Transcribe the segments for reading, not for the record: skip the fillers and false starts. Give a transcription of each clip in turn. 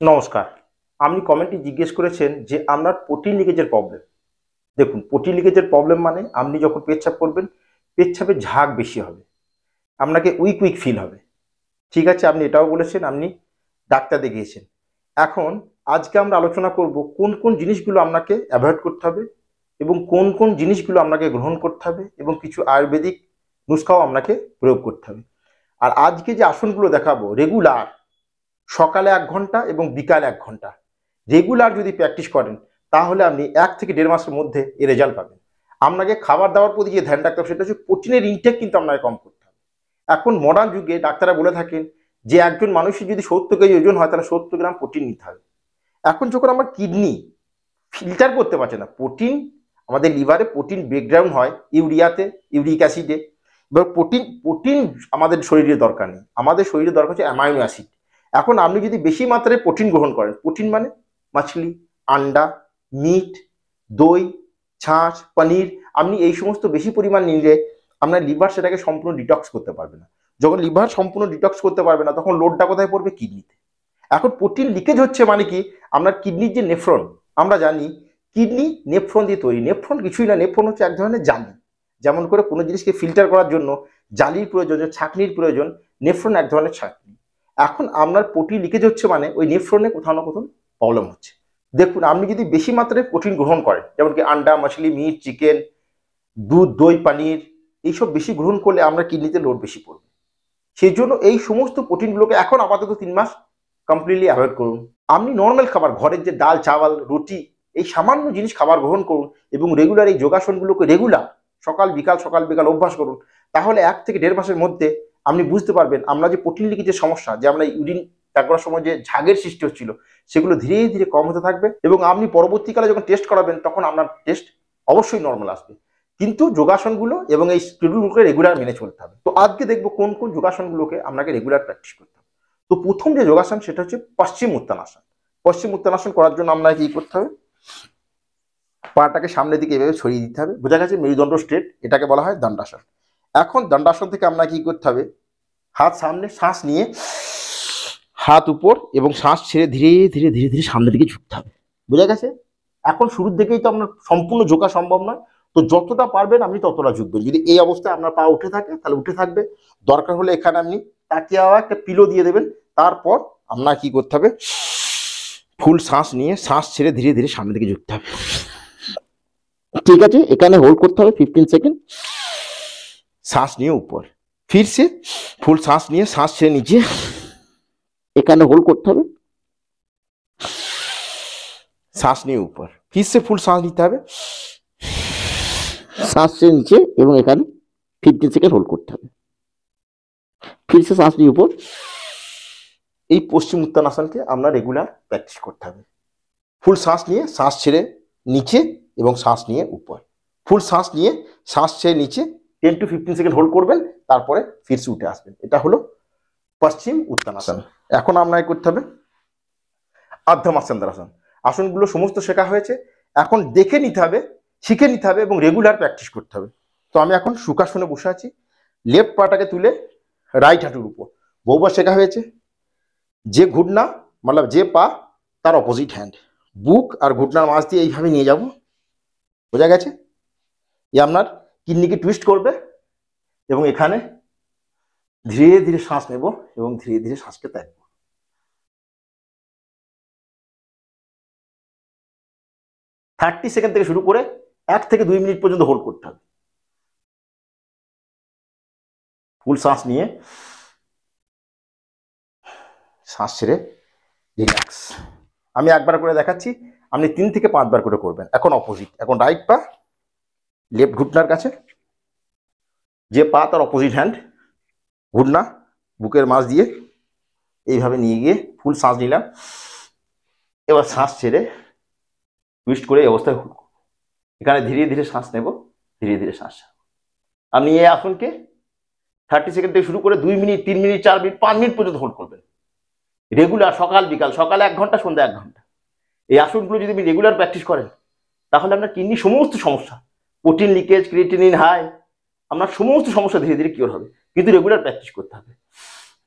নমস্কার। আপনি কমেন্টে জিজ্ঞেস করেছেন যে আপনার প্রোটিন লিকেজের প্রবলেম। দেখুন, প্রোটিন লিকেজের প্রবলেম মানে আপনি যখন পেচ্ছাপ করবেন, পেচ্ছাপের ঝাগ বেশি হবে, আপনাকে উইক উইক ফিল হবে। ঠিক আছে, আপনি এটাও বলেছেন আপনি ডাক্তার দেখিয়েছেন। এখন আজকে আমরা আলোচনা করব কোন কোন জিনিসগুলো আপনাকে অ্যাভয়েড করতে হবে এবং কোন কোন জিনিসগুলো আপনাকে গ্রহণ করতে হবে, এবং কিছু আয়ুর্বেদিক নুস্খাও আপনাকে প্রয়োগ করতে হবে। আর আজকে যে আসনগুলো দেখাবো রেগুলার, সকালে 1 ঘন্টা এবং বিকালে 1 ঘন্টা রেগুলার যদি প্র্যাকটিস করেন, তাহলে আপনি 1 থেকে 1.5 মাসের মধ্যে এই রেজাল্ট পাবেন। আপনাকে খাবার দাবার প্রতি যে ধ্যান রাখতে হবে সেটা হচ্ছে প্রোটিনের ইনটেক কিন্তু আপনাকে কম করতে হবে। এখন মডার্ন যুগে ডাক্তাররা বলে থাকেন যে একজন মানুষের যদি 70 কেজি ওজন হয় তাহলে 70 গ্রাম প্রোটিন নিতে হবে। এখন যখন আমার কিডনি ফিল্টার করতে পারছে না প্রোটিন, আমাদের লিভারে প্রোটিন ব্রেকডাউন হয় ইউরিয়াতে, ইউরিক অ্যাসিডে। এবার প্রোটিন প্রোটিন আমাদের শরীরে দরকার নেই, আমাদের শরীরে দরকার হচ্ছে অ্যামাইনো অ্যাসিড। এখন আপনি যদি বেশি মাত্রায় প্রোটিন গ্রহণ করেন, প্রোটিন মানে মাছলি, আন্ডা, মিট, দই, ছাঁচ, পনির, আপনি এই সমস্ত বেশি পরিমাণ নিলে আপনার লিভার সেটাকে সম্পূর্ণ ডিটক্স করতে পারবে না। যখন লিভার সম্পূর্ণ ডিটক্স করতে পারবে না, তখন লোডটা কোথায় পড়বে? কিডনিতে। এখন প্রোটিন লিকেজ হচ্ছে মানে কি, আপনার কিডনির যে নেফ্রন, আমরা জানি কিডনি নেফ্রন দিয়ে তৈরি। নেফ্রন কিছুই না, নেফ্রন হচ্ছে এক ধরনের জালি। যেমন করে কোনো জিনিসকে ফিল্টার করার জন্য জালির প্রয়োজন, ছাঁকনির প্রয়োজন, নেফ্রন এক ধরনের ছাঁকনি। এখন আপনার প্রোটিন লিকেজ হচ্ছে মানে ওই নেফ্রনে কোথাও না কোথাও প্রবলেম হচ্ছে। দেখুন, আপনি যদি বেশি মাত্রায় প্রোটিন গ্রহণ করেন, যেমন কি আন্ডা, মাছলি, মিট, চিকেন, দুধ, দই, পানির, এইসব বেশি গ্রহণ করলে আমরা কিডনিতে লোড বেশি পড়বে। সেই জন্য এই সমস্ত প্রোটিনগুলোকে এখন আপাতত 3 মাস কমপ্লিটলি অ্যাভয়েড করুন। আপনি নর্মাল খাবার, ঘরের যে ডাল, চাওয়াল, রুটি, এই সামান্য জিনিস খাবার গ্রহণ করুন এবং রেগুলার এই যোগাসনগুলোকে রেগুলার সকাল বিকাল অভ্যাস করুন। তাহলে 1 থেকে 1.5 মাসের মধ্যে আপনি বুঝতে পারবেন আমরা যে প্রোটিন লিকেজের সমস্যা, যে আমরা ইউরিন ত্যাগ করার সময় যে ঝাগের সৃষ্টি হচ্ছিল, সেগুলো ধীরে ধীরে কম হতে থাকবে এবং আপনি পরবর্তীকালে যখন টেস্ট করাবেন তখন আপনার টেস্ট অবশ্যই নর্মাল আসবে। কিন্তু যোগাসনগুলো এবং এই শিডিউলগুলোকে রেগুলার মেনে চলতে হবে। তো আজকে দেখবো কোন কোন যোগাসনগুলোকে আপনাকে রেগুলার প্র্যাকটিস করতে হবে। তো প্রথম যে যোগাসন সেটা হচ্ছে পশ্চিম উত্তানাসন। পশ্চিম উত্তানাসন করার জন্য আপনাকে কি করতে হবে? পাটাকে সামনের দিকে এভাবে ছড়িয়ে দিতে হবে, বোঝা গেছে? মেরুদণ্ড স্ট্রেট, এটাকে বলা হয় দণ্ডাসন। এখন দণ্ডাসন থেকে আপনাকে কি করতে হবে? হাত সামনে, শ্বাস নিয়ে হাত উপর এবং শ্বাস ছেড়ে ধীরে ধীরে ধীরে ধীরে সামনের দিকে ঝুঁকতে হবে, বোঝা গেছে? এখন শুরুর দিকেই তো আপনার সম্পূর্ণ ঝোঁকা সম্ভব নয়, তো যতটা পারবেন আপনি ততটা ঝুঁকবেন। যদি এই অবস্থায় আপনার পা উঠে থাকে তাহলে উঠে থাকবে, দরকার হলে এখানে আপনি তাকিয়ে একটা পিলো দিয়ে দেবেন। তারপর আপনার কি করতে হবে? ফুল শ্বাস নিয়ে শ্বাস ছেড়ে ধীরে ধীরে সামনের দিকে ঝুঁকতে হবে। ঠিক আছে, এখানে হোল্ড করতে হবে 15 সেকেন্ড। শ্বাস নিয়ে উপর, फिर से ফুল শ্বাস নিয়ে শ্বাস ছেড়ে নিচে, এখানে হোল্ড করতে হবে। শ্বাস নিয়ে উপর, फिर से ফুল শ্বাস নিতে হবে, শ্বাস ছেড়ে নিচে এবং এখানে 15 সেকেন্ড হোল্ড করতে হবে। फिर से শ্বাস নিয়ে উপর। এই পশ্চিম উত্তানাসনকে আমরা রেগুলার প্র্যাকটিস করতে হবে। ফুল শ্বাস নিয়ে শ্বাস ছেড়ে নিচে এবং শ্বাস নিয়ে উপর, ফুল শ্বাস নিয়ে শ্বাস ছেড়ে নিচে 10 to 15 সেকেন্ড হোল্ড করবেন, তারপরে ফিরসে উঠে আসবেন। এটা হলো পশ্চিম উত্তানাসন। এখন আপনাকে করতে হবে অর্ধমৎস্যান্দ্রাসন। আসনগুলো সমস্ত শেখা হয়েছে, এখন দেখে নিতে হবে, শিখে নিতে হবে এবং রেগুলার প্র্যাকটিস করতে হবে। তো আমি এখন সুখাসনে বসে আছি, লেফট পাটাকে তুলে রাইট হাঁটুর উপর, বহুবার শেখা হয়েছে। যে ঘুটনা মানে যে পা তার অপোজিট হ্যান্ড, বুক আর ঘুটনার মাঝ দিয়ে এইভাবে নিয়ে যাব, বোঝা গেছে? এ আপনার কিডনিকে টুইস্ট করবে এবং এখানে ধীরে ধীরে শ্বাস নেব এবং ধীরে ধীরে শ্বাসকে ত্যাগ করব। 30 সেকেন্ড থেকে শুরু করে 1 থেকে 2 মিনিট পর্যন্ত হোল্ড করতে হবে। ফুল শ্বাস নিয়ে শ্বাস ছেড়ে রিল্যাক্স। আমি একবার করে দেখাচ্ছি, আপনি 3 থেকে 5 বার করে করবেন। এখন অপোজিট, এখন রাইট পা লেফট ঘুটনার কাছে, যে পা তার অপোজিট হ্যান্ড, ঘুটনা বুকের মাঝ দিয়ে এইভাবে নিয়ে গিয়ে ফুল শ্বাস নিলাম। এবার শ্বাস ছেড়ে টুইস্ট করে এই অবস্থায় হোল্ড করব। এখানে ধীরে ধীরে শ্বাস নেব, ধীরে ধীরে শ্বাস। আপনি এই আসনকে 30 সেকেন্ড থেকে শুরু করে 2 মিনিট, 3 মিনিট, 4 মিনিট, 5 মিনিট পর্যন্ত হোল্ড করবেন রেগুলার, সকাল বিকাল। সকালে 1 ঘন্টা, সন্ধ্যা 1 ঘন্টা। এই আসনগুলো যদি আপনি রেগুলার প্র্যাকটিস করেন, তাহলে আপনার কিডনি সমস্ত সমস্যা, প্রোটিন লিকেজ, ক্রিয়েটিনিন হাই, আপনার সমস্ত সমস্যা ধীরে ধীরে কিওর হবে। কিন্তু রেগুলার প্র্যাকটিস করতে হবে।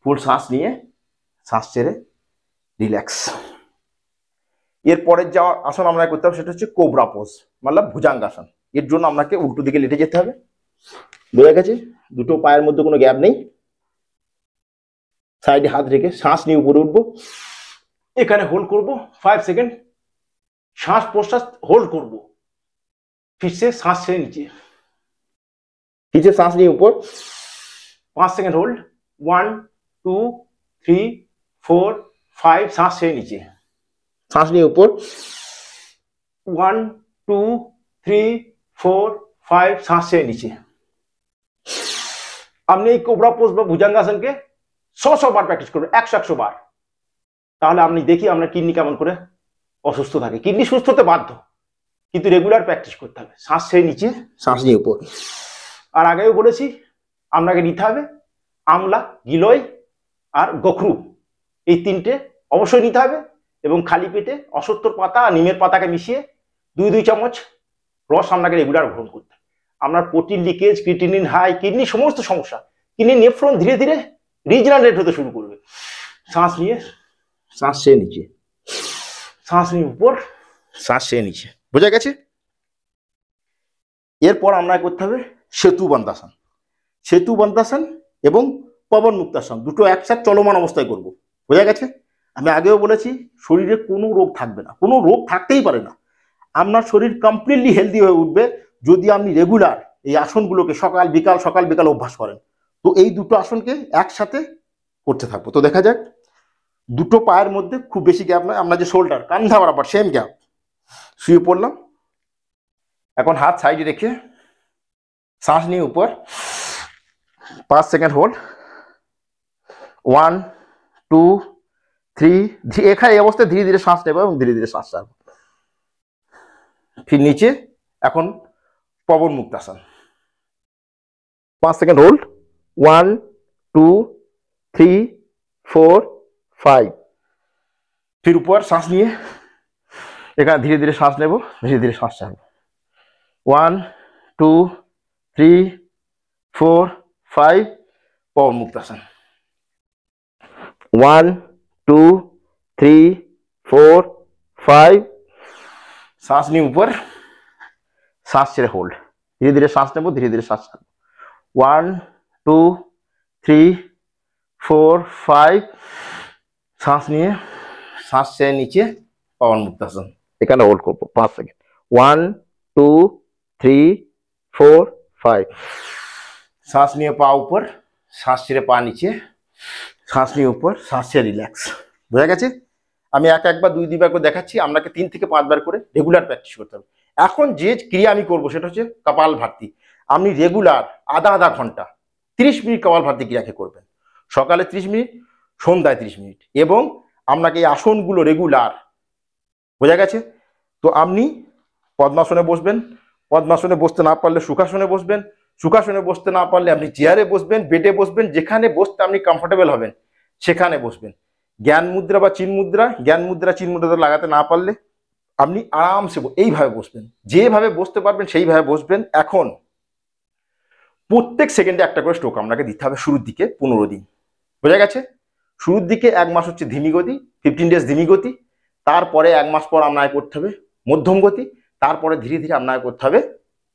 ফুল শ্বাস নিয়ে শ্বাস ছেড়ে রিল্যাক্স। এরপরের যা আসন আমরা করতে হবে সেটা হচ্ছে কোবরা পোজ, মানে ভুজাঙ্গাসন। এর জন্য আপনাকে উল্টো দিকে লেটে যেতে হবে, বোঝা গেছে? দুটো পায়ের মধ্যে কোনো গ্যাপ নেই, সাইডে হাত রেখে শ্বাস নিয়ে উপরে উঠবো, এখানে হোল্ড করব 5 সেকেন্ড, শ্বাস প্রশ্বাস হোল্ড করব, फिर से सांस से नीचे, फिर से सांस नहीं ऊपर, 5 सेकंड होल्ड, 1 2 3 4 5, सांस से नीचे, सांस नहीं ऊपर, 1 2 3 4 5, सांस से नीचे। আপনি এই কোবরা পোজ বা ভুজাঙ্গাসন কে 100 বার প্র্যাকটিস করবেন, 100 বার, তাহলে আপনি দেখি আপনার কিডনি কেমন করে অসুস্থ থাকে। কিডনি সুস্থ হতে বাধ্য, কিন্তু রেগুলার প্র্যাকটিস করতে হবে। শ্বাস ছেড়ে নিচে, শ্বাস নিয়ে উপর। আর আগেও বলেছি আপনাকে নিতে হবে আমলা, গিলয় আর গোখরু, এই তিনটে অবশ্যই নিতে হবে, এবং খালি পেটে অসত্তর পাতা আর নিমের পাতাকে মিশিয়ে 2 চামচ রস আপনাকে রেগুলার গ্রহণ করতে হবে। আপনার protein leakage, creatinine high, kidney সমস্ত সমস্যা, কিডনি নেফ্রন ধীরে ধীরে রিজেনারেট হতে শুরু করবে। শ্বাস নিয়ে, শ্বাস ছেড়ে নিচে, শ্বাস নিয়ে উপর, শ্বাস ছেড়ে নিচে, বোঝা গেছে? এরপর আমরা করতে হবে সেতু বন্দাসন। সেতু বন্দাসন এবং পবন মুক্তাসন দুটো একসাথে চলমান অবস্থায় করব, বোঝা গেছে? আমি আগেও বলেছি শরীরে কোনো রোগ থাকবে না, কোনো রোগ থাকতেই পারে না। আপনার শরীর কমপ্লিটলি হেলদি হয়ে উঠবে যদি আপনি রেগুলার এই আসনগুলোকে সকাল বিকাল অভ্যাস করেন। তো এই দুটো আসনকে একসাথে করতে থাকবো। তো দেখা যাক, দুটো পায়ের মধ্যে খুব বেশি গ্যাপ নয়, আমরা যে শোল্ডার কান্ধা বরাবর সেম গ্যাপ, শুয়ে পড়লাম। এখন হাত সাইডে রেখে শ্বাস নিয়ে উপর, 5 সেকেন্ড হোল্ড, 1 2 3, এখানে এই অবস্থায় ধীরে ধীরে শ্বাস নেব এবং ধীরে ধীরে শ্বাস ছাড়ব। ফির নিচে, এখন পবন মুক্তাসন, 5 সেকেন্ড হোল্ড, 1 2 3 4 5, ফির উপর শ্বাস নিয়ে এখানে ধীরে ধীরে শ্বাস নেব, ধীরে ধীরে শ্বাস ছাড়ব। 1 2 3 4 5, পবন মুক্তাসন, 1 2 3 4 5, শ্বাস নিয়ে উপর, শ্বাস ছেড়ে হোল্ড, ধীরে ধীরে শ্বাস নেব, ধীরে ধীরে শ্বাস ছাড়ব। 1 2 3 4 5, শ্বাস নিয়ে শ্বাস ছেড়ে নিচে, পবন মুক্তাসন, এখানে হোল্ড করবো 5 সেকেন্ড, 1 2 3 4 5, শ্বাস নিয়ে পা উপর, শ্বাস ছেড়ে পা নিচে, শ্বাস নিয়ে উপর, শ্বাস ছেড়ে রিল্যাক্স, বোঝা গেছে? আমি একবার 2 বার করে দেখাচ্ছি, আপনাকে 3 থেকে 5 বার করে রেগুলার প্র্যাকটিস করতে হবে। এখন যে ক্রিয়া আমি করবো সেটা হচ্ছে কপাল ভাতি। আপনি রেগুলার আধা ঘন্টা 30 মিনিট কপাল ভাতি ক্রিয়াকে করবেন, সকালে 30 মিনিট, সন্ধ্যায় 30 মিনিট, এবং আপনাকে এই আসনগুলো রেগুলার, বোঝা গেছে? তো আপনি পদ্মাসনে বসবেন, পদ্মাসনে বসতে না পারলে সুখাসনে বসবেন, সুখাসনে বসতে না পারলে আপনি চেয়ারে বসবেন, বেডে বসবেন, যেখানে বসতে আপনি কমফোর্টেবল হবেন সেখানে বসবেন। জ্ঞান মুদ্রা বা চিন মুদ্রা, জ্ঞান মুদ্রা চিন মুদ্রা লাগাতে না পারলে আপনি আরামসে এইভাবে বসবেন, যেভাবে বসতে পারবেন সেইভাবে বসবেন। এখন প্রত্যেক সেকেন্ডে একটা করে স্ট্রোক আপনাকে দিতে হবে শুরুর দিকে 15 দিন, বোঝা গেছে? শুরুর দিকে 1 মাস হচ্ছে ধিমি গতি, 15 ডেজ ধিমি গতি, তারপরে 1 মাস পর আপনাকে করতে হবে মধ্যম গতি, তারপরে ধীরে ধীরে আপনাকে করতে হবে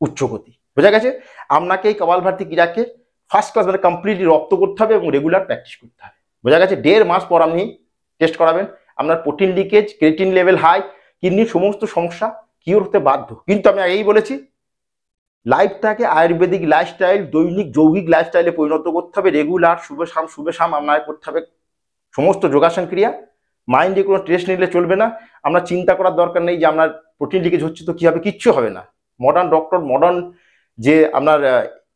উচ্চ গতি, বোঝা গেছে? আপনাকে এই কপালভাতি ক্রিয়াকে ফার্স্ট ক্লাস মানে কমপ্লিটলি রপ্ত করতে হবে এবং রেগুলার প্র্যাকটিস করতে হবে, বোঝা গেছে? 1.5 মাস পর আপনি টেস্ট করাবেন, আপনার protein leakage, creatine level high, কিডনির সমস্ত সমস্যা কিওর হতে বাধ্য। কিন্তু আমি আগেই বলেছি লাইফটাকে আয়ুর্বেদিক লাইফস্টাইল, দৈনিক যৌগিক লাইফস্টাইলে পরিণত করতে হবে। রেগুলার শুভে শাম আপনাকে করতে হবে সমস্ত যোগাসন ক্রিয়া। মাইন্ডে কোনো স্ট্রেস নিলে চলবে না, আমরা চিন্তা করার দরকার নেই যে আপনার প্রোটিন লিকেজ হচ্ছে তো কি হবে, কিচ্ছু হবে না। মডার্ন ডক্টর, মডার্ন যে আপনার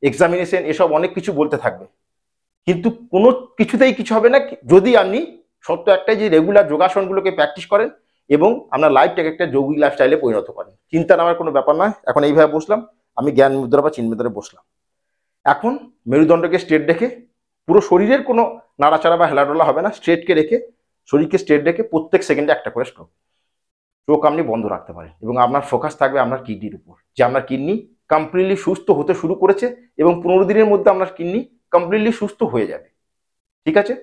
এক্সামিনেশন, এসব অনেক কিছু বলতে থাকবে, কিন্তু কোনো কিছুতেই কিছু হবে না যদি আপনি সত্য একটাই যে রেগুলার যোগাসনগুলোকে প্র্যাকটিস করেন এবং আপনার লাইফটাকে একটা যৌগিক লাইফস্টাইলে পরিণত করেন। চিন্তা নেওয়ার কোনো ব্যাপার নয়। এখন এইভাবে বসলাম, আমি জ্ঞান মুদ্রা বা চিন মুদ্রায় বসলাম। এখন মেরুদণ্ডকে স্ট্রেট রেখে, পুরো শরীরের কোনো নাড়াচাড়া বা হেলাডোলা হবে না, স্ট্রেটকে রেখে, শরীরকে স্ট্রেট রেখে প্রত্যেক সেকেন্ডে একটা করে স্ট্রোক, চোখ আপনি বন্ধ রাখতে পারেন এবং আপনার ফোকাস থাকবে আপনার কিডনির উপর, যে আপনার কিডনি কমপ্লিটলি সুস্থ হতে শুরু করেছে এবং 15 দিনের মধ্যে আপনার কিডনি কমপ্লিটলি সুস্থ হয়ে যাবে, ঠিক আছে?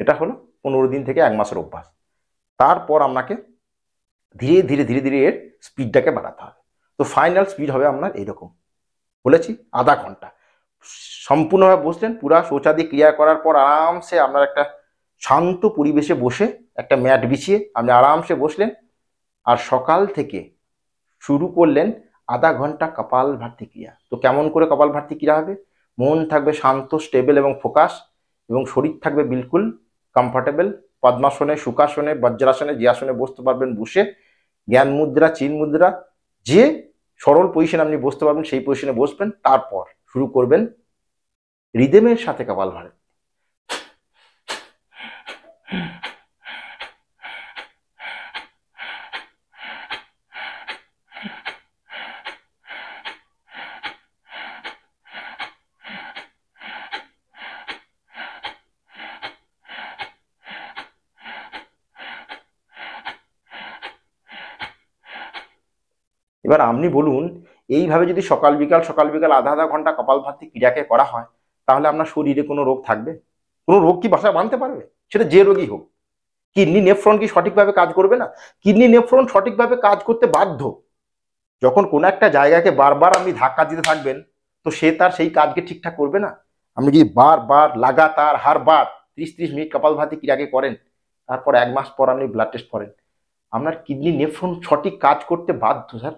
এটা হলো 15 দিন থেকে 1 মাসের অভ্যাস। তারপর আপনাকে ধীরে ধীরে ধীরে ধীরে এর স্পিডটাকে বাড়াতে হবে। তো ফাইনাল স্পিড হবে আপনার এইরকম, বলেছি আধা ঘন্টা সম্পূর্ণভাবে বসলেন, পুরা শৌচাদি ক্রিয়া করার পর আরামসে আপনার একটা শান্ত পরিবেশে বসে একটা ম্যাট বিছিয়ে আপনি আরামসে বসলেন, আর সকাল থেকে শুরু করলেন আধা ঘন্টা কপালভাতি ক্রিয়া। তো কেমন করে কপালভাতি ক্রিয়া হবে? মন থাকবে শান্ত, স্টেবল এবং ফোকাস, এবং শরীর থাকবে বিলকুল কমফর্টেবল। পদ্মাসনে, সুখাসনে, বজ্রাসনে, যে আসনে বসতে পারবেন বসে, জ্ঞান মুদ্রা, চিন মুদ্রা, যে সরল পজিশনে আপনি বসতে পারবেন সেই পজিশনে বসবেন। তারপর শুরু করবেন রিদমের সাথে কপালভাতি। এবার আপনি বলুন, এইভাবে যদি সকাল বিকাল আধা আধা ঘন্টা কপালভাতি ক্রিয়াকে করা হয়, তাহলে আপনার শরীরে কোনো রোগ থাকবে? কোনো রোগ কি বাসা বাঁধতে পারবে? সেটা যে রোগই হোক। কিডনি নেফ্রন কি সঠিকভাবে কাজ করবে না? কিডনি নেফ্রন সঠিকভাবে কাজ করতে বাধ্য। যখন কোনো একটা জায়গাকে বারবার আপনি ধাক্কা দিতে থাকবেন, তো সে তার সেই কাজকে ঠিকঠাক করবে না। আপনি যদি বারবার লাগাতার হারবার 30-30 মিনিট কপালভাতি ক্রিয়াকে করেন, তারপর 1 মাস পর আপনি ব্লাড টেস্ট করেন, আপনার কিডনি নেফ্রন সঠিক কাজ করতে বাধ্য স্যার।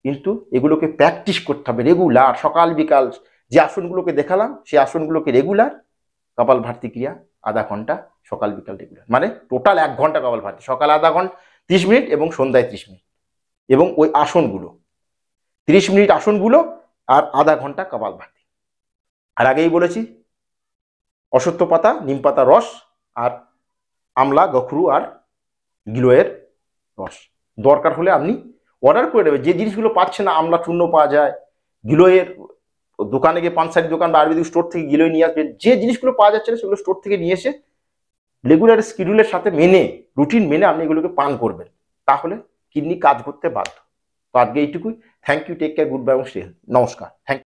কিন্তু এগুলোকে প্র্যাকটিস করতে হবে রেগুলার। সকাল বিকাল যে আসনগুলোকে দেখালাম সেই আসনগুলোকে রেগুলার কপালভাতি ক্রিয়া আধা ঘন্টা, সকাল বিকাল রেগুলার, মানে টোটাল 1 ঘন্টা কপালভাতি, সকাল আধা ঘন্টা 30 মিনিট এবং সন্ধ্যায় 30 মিনিট, এবং ওই আসনগুলো 30 মিনিট আসনগুলো আর আধা ঘন্টা কপালভাতি। আর আগেই বলেছি অশ্বত্থ পাতা, নিম পাতা রস, আর আমলা, গখরু আর গিলোয়ের রস। দরকার হলে আপনি অর্ডার করে নেবেন। যে জিনিসগুলো পাচ্ছে না, আমলা চূর্ণ পাওয়া যায়, গিলোয়ের দোকানে গিয়ে পানসারি দোকান বা আয়ুর্বেদিক স্টোর থেকে গিলোয় নিয়ে আসবেন। যে জিনিসগুলো পাওয়া যাচ্ছে না সেগুলো স্টোর থেকে নিয়ে এসে রেগুলার শিডিউলের সাথে মেনে, রুটিন মেনে আপনি এগুলোকে পান করবেন, তাহলে কিডনি কাজ করতে বাধ্য। তো আজকে এইটুকুই। Thank you, take care, goodbye এবং স্টে হেলথি। নমস্কার, থ্যাংক ইউ।